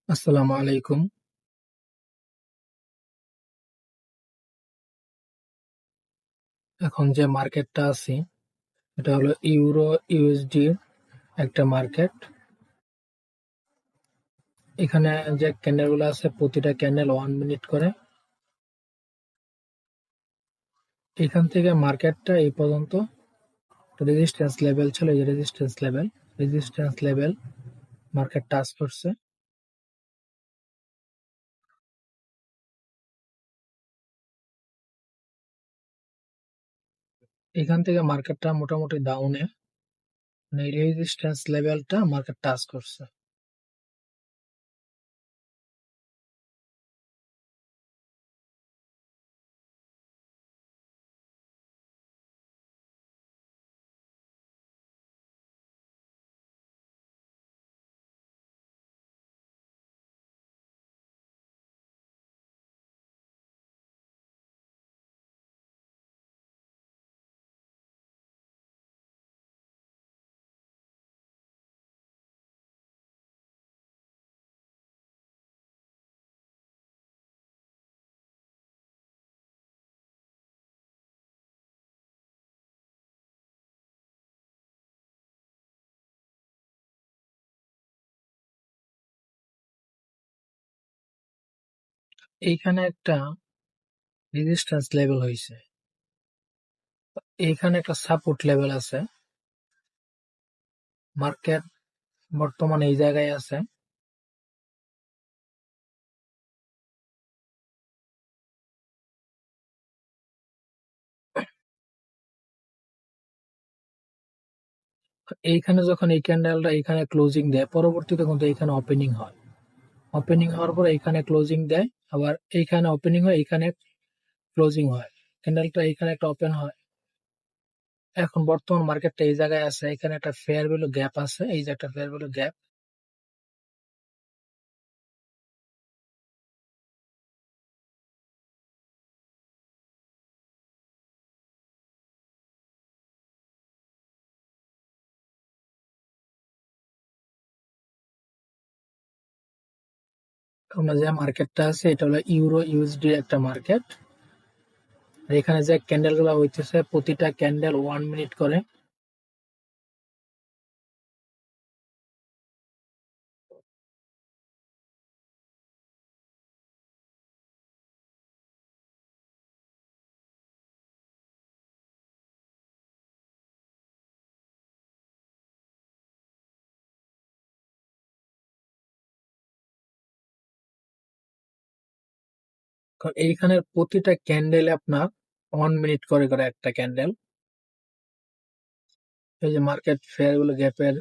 আসসালামু আলাইকুম। এখন যে মার্কেটটা আছে এটা হলো ইউরো ইউএসডি একটা মার্কেট। এখানে যে ক্যান্ডেল গুলো আছে প্রতিটা ক্যান্ডেল 1 মিনিট করে। এখান থেকে মার্কেটটা এই পর্যন্ত রেজিস্ট্যান্স লেভেল ছিল, এই রেজিস্ট্যান্স লেভেল মার্কেট টাচ করছে। এখান থেকে মার্কেটটা মোটামুটি ডাউনে, মানে রেজিস্ট্যান্স লেভেলটা মার্কেট টাচ করছে। এইখানে একটা রেজিস্ট্যান্স লেভেল হয়েছে, এইখানে একটা সাপোর্ট লেভেল আছে। মার্কেট বর্তমানে এই জায়গায় আছে। এইখানে যখন এই ক্যান্ডেলটা এখানে ক্লোজিং দেয়, পরবর্তীতে কিন্তু এখানে ওপেনিং হয়। ওপেনিং হওয়ার পর এখানে ক্লোজিং দেয়, আবার এইখানে ওপেনিং হয়, এখানে ক্লোজিং হয়। ক্যান্ডেলটা এখানে একটা ওপেন হয়। এখন বর্তমান মার্কেটটা এই জায়গায় আছে, এখানে একটা ফেয়ার ভ্যালু গ্যাপ আছে, এই যে একটা ফেয়ার ভ্যালু গ্যাপ। আমরা যে মার্কেটটা আছে এটা হলো ইউরো ইউএসডি একটা মার্কেট। আর এখানে যে ক্যান্ডেল গুলো হইতেছে প্রতিটা ক্যান্ডেল 1 মিনিট করে। কারণ এইখানের প্রতিটা ক্যান্ডেলে আপনার 1 মিনিট করে করে একটা ক্যান্ডেল। এই যে মার্কেট ফেয়ার গুলো গ্যাপের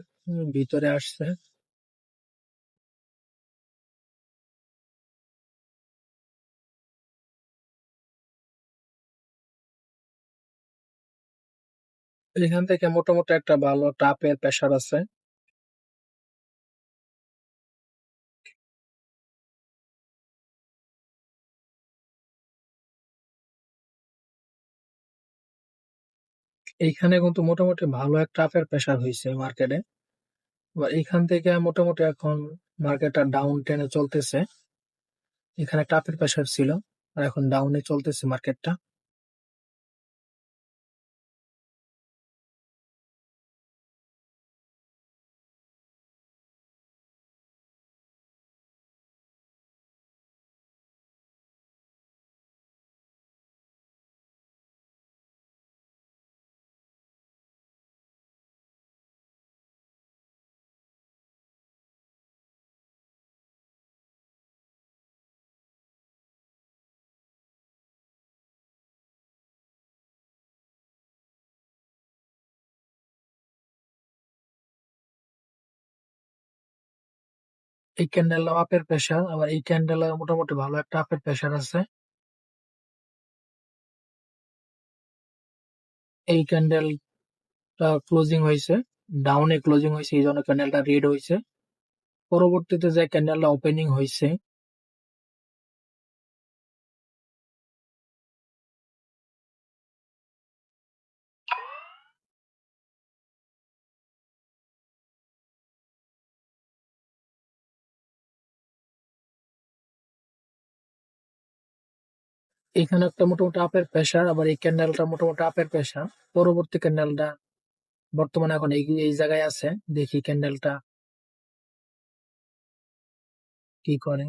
ভিতরে আসছে। এখান থেকে মোটামুটি একটা ভালো টাপের প্রেসার আছে। এইখানে কিন্তু মোটামুটি ভালো একটা টাপের প্রেসার হয়েছে মার্কেটে। এবার এইখান থেকে মোটামুটি এখন মার্কেটটা ডাউন টেনে চলতেছে। এখানে টাপের প্রেসার ছিল, আর এখন ডাউনে চলতেছে মার্কেটটা। এই ক্যান্ডেল আপের প্রেসার, আবার এই ক্যান্ডেল মোটামুটি ভালো একটা আপের প্রেসার আছে। এই ক্যান্ডেলটা ক্লোজিং হয়েছে, ডাউনে ক্লোজিং হয়েছে, এই জন্য ক্যান্ডেলটা রেড হয়েছে। পরবর্তীতে যে ক্যান্ডেলটা ওপেনিং হয়েছে এখানে একটা মোটামুটি আপের প্রেসার, আবার এই ক্যান্ডেলটা মোটামুটি আপের প্রেসার। পরবর্তী ক্যান্ডেলটা বর্তমানে এখন এই জায়গায় আছে, দেখি ক্যান্ডেলটা কি করে।